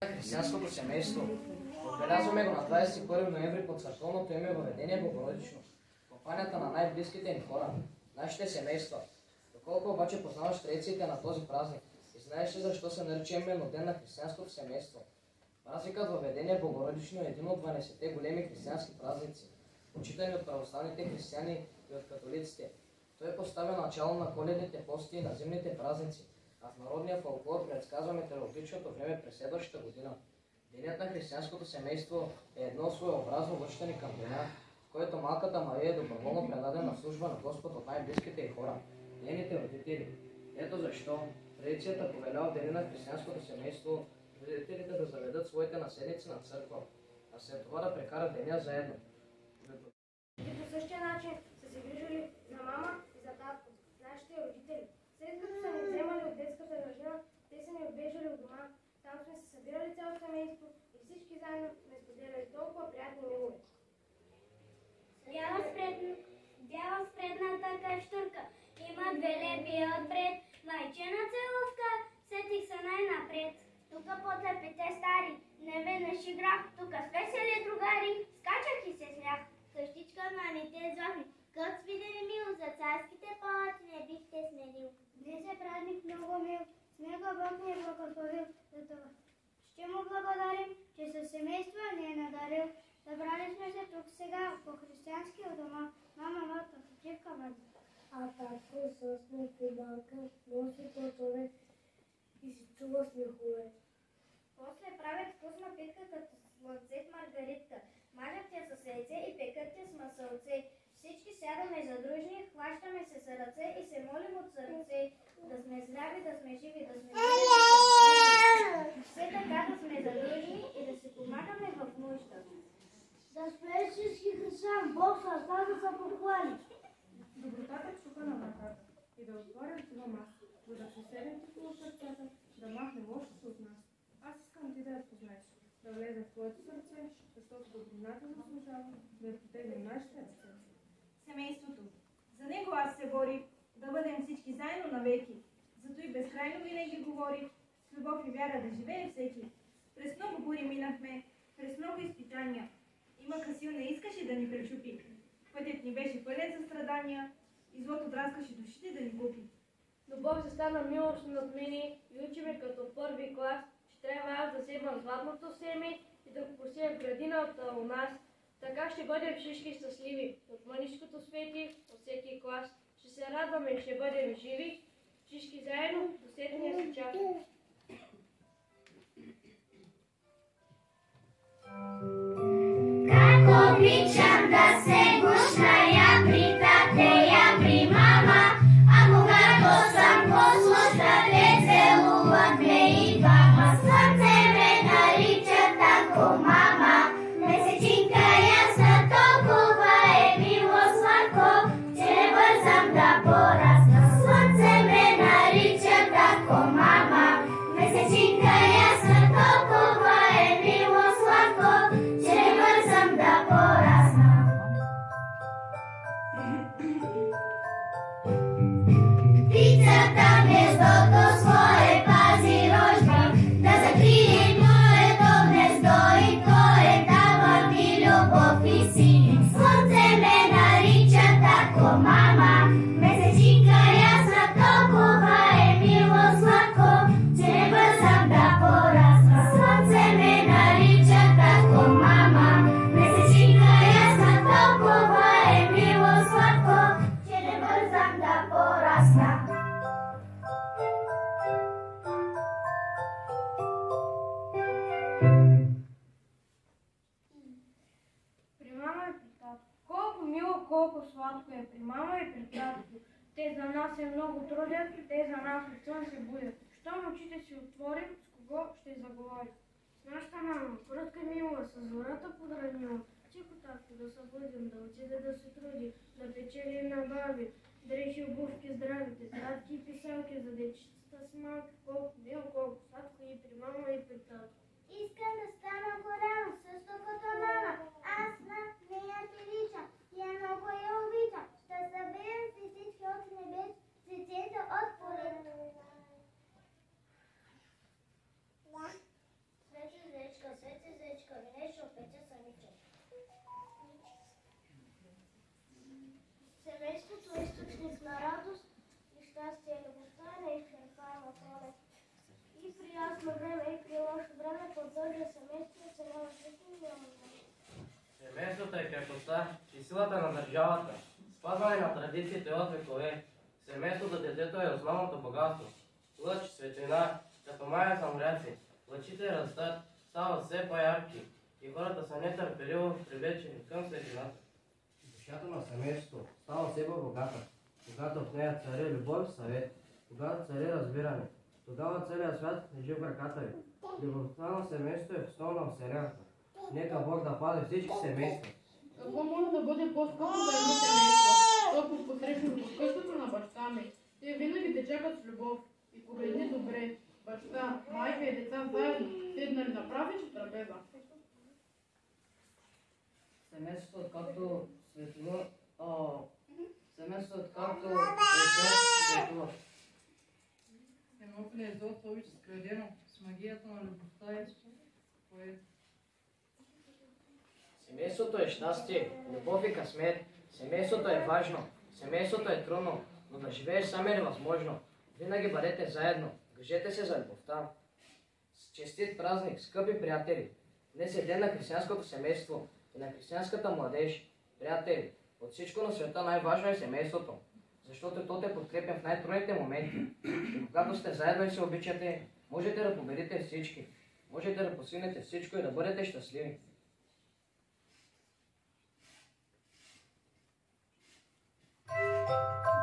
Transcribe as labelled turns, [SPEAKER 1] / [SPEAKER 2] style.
[SPEAKER 1] Християнското семейство. Отбелязваме го на 21 ноември под църковното име Въведение Богородично. Компанията на най-близките ни хора, нашите семейства. Доколко обаче познаваш традициите на този празник и знаеш ли защо се нарича именно Ден на християнското семейство? Празникът Въведение Богородично е един от 12-те големи християнски празници, почитани от православните християни и от католиците. Той поставя начало на коледните пости и на зимните празници, а в народния фолклор предсказва метеорологичното време през следващата година. Денят на християнското семейство е едно своеобразно връщане към деня, в който малката Мария е доброволно предадена на служба на Господ от най-близките й хора, нейните родители. Ето защо традицията повелява в деня на християнското семейство родителите да заведат своите наследници на църква, а след това да прекарат деня заедно.
[SPEAKER 2] И по същия начин са се грижили за мама и за татко, нашите родители. След като са ни вземали от детската градина, те са ни отвеждали от дома. Там сме се събирали цяло семейство и всички заедно сме споделяли толкова приятни милове.
[SPEAKER 3] Бяла спредната каштурка, има две лепи отпред, майчена целувка, сетих се най-напред. Тука потъпите стари, не веднъж играх, тука с весели другари, скачах и се смях. Къщичка мамите звъхни, кът свидели мил, за царските палати не бихте сменил. Днес е празник много мил, с него Бог ни е благословил за това. Ще му благодарим, че със семейство ни е надарил. Събрали сме се тук сега, по-християнски от дома, мама, мата, почивка, мати.
[SPEAKER 4] А татко с фибанка носи платове и си чува смехове.
[SPEAKER 2] После правят вкусна питка като слънцет маргаритка. Мажат я с яйце и пекат я с масълце. Всички сядаме задружни, хващаме се с ръце и се молим от сърце. Да сме здрави, да сме живи, да сме живи. Все така да сме задружни и да се помагаме в нужда.
[SPEAKER 4] Да сме всички християн, Бог с нас да се похвали.
[SPEAKER 5] Добротата чука на вратата и да отворим това маска, за да се седем около сърцата, да махнем лошото от нас. Аз искам ти да я познаеш, да влезе в твоето сърце, защото добрината заслужава да я потегнем нашите ръце.
[SPEAKER 6] Семейството. За него аз се борих, да бъдем всички заедно навеки. Зато и безкрайно винаги говорих, с любов и вяра да живее всеки. През много бури минахме, през много изпитания. Имаха сил, не искаше да ни пречупи. Пътят ни беше пълен за страдания и злото драскаше душите да ни купи.
[SPEAKER 2] Но Бог се стана милостно над мене и учи ме като първи клас, че трябва аз да седна златното семе и да го посея в градината у нас. Така ще бъдем всички щастливи от мънишкото свети, от всеки клас. Ще се радваме и ще бъдем живи, всички заедно до седмия си час.
[SPEAKER 3] Как обичам да се гушная при татея, при мама, а когато съм послушна, те целуват ме и двама. Слънце ме нарича тако мама, месечинка ясна, толкова е мило сладко, че не бързам да порасна. Слънце ме нарича тако мама, месечинка ясна, толкова е мило сладко, че не бързам да порасна. Птицата гнездото свое пази рожба, да закрие моето гнездо и кое дава ми любов и сили. Слънце ме нарича тако мама, месечинка ясна, толкова е мило сладко, че не бързам да порасна. Слънце ме нарича тако мама, месечинка ясна, толкова е мило сладко, че не бързам да порасна.
[SPEAKER 2] При мама и при татко. Колко мило, колко сладко е при мама и при татко. Те за нас се много трудят, те за нас от сън се будят. Щом очите си отворим, с кого ще заговорим? С нашата мама, крътка мила, с зората подранила. Тихо татко да събудим, да отиде да се труди, да печели и набави. Дрехи, обувки, здравите, кратки и писалки за дечицата си малки. Колко мило, колко сладко и при мама и при татко.
[SPEAKER 3] Искам да стана голяма, също като мама. Аз на нея ти личам и я много я обичам. Ще съберем си всички от небес, децата от полето. Вече Семейството е източник на радост и щастие. Любовта е неизчерпаема полет. И при ясно време, и при лошо време поддържа семейство се няма всичко и няма време.
[SPEAKER 7] Семейството е крепостта и силата на държавата. Спазване на традициите от векове. Семейството, детето е основното богатство. Лъч, светлина, като мая саморяци. Лъчите растат, стават все по-ярки и хората са нетърпеливо привлечени към светлината. Душата на семейството става все по-богата, когато в нея цари любов и съвет, когато цари разбиране. Тогава целият свят лежи в краката ви. Любовта на семейството е в основа на Вселената. Нека Бог да пази всички семейства.
[SPEAKER 8] Какво може да бъде по-скъпо за едно семейство? Топло посрещнато в къщата на баща ми. Те винаги те чакат с любов и погледни добре. Баща, майка и деца заедно седнали на правича трапеза.
[SPEAKER 1] Семейството, откакто светло, семейството, откакто светло.
[SPEAKER 9] Едно гнездо повече скрадено с магията на любовта и поет.
[SPEAKER 1] Семейството е щастие, любов и късмет. Семейството е важно, семейството е трудно, но да живееш сам е невъзможно. Винаги бъдете заедно, грижете се за любовта. Честит празник, скъпи приятели! Днес е ден на християнското семейство и на християнската младеж. Приятели, от всичко на света най-важно е семейството, защото то те подкрепя в най-трудните моменти. И когато сте заедно и се обичате, можете да победите всички, можете да постигнете всичко и да бъдете щастливи.
[SPEAKER 3] Thank you.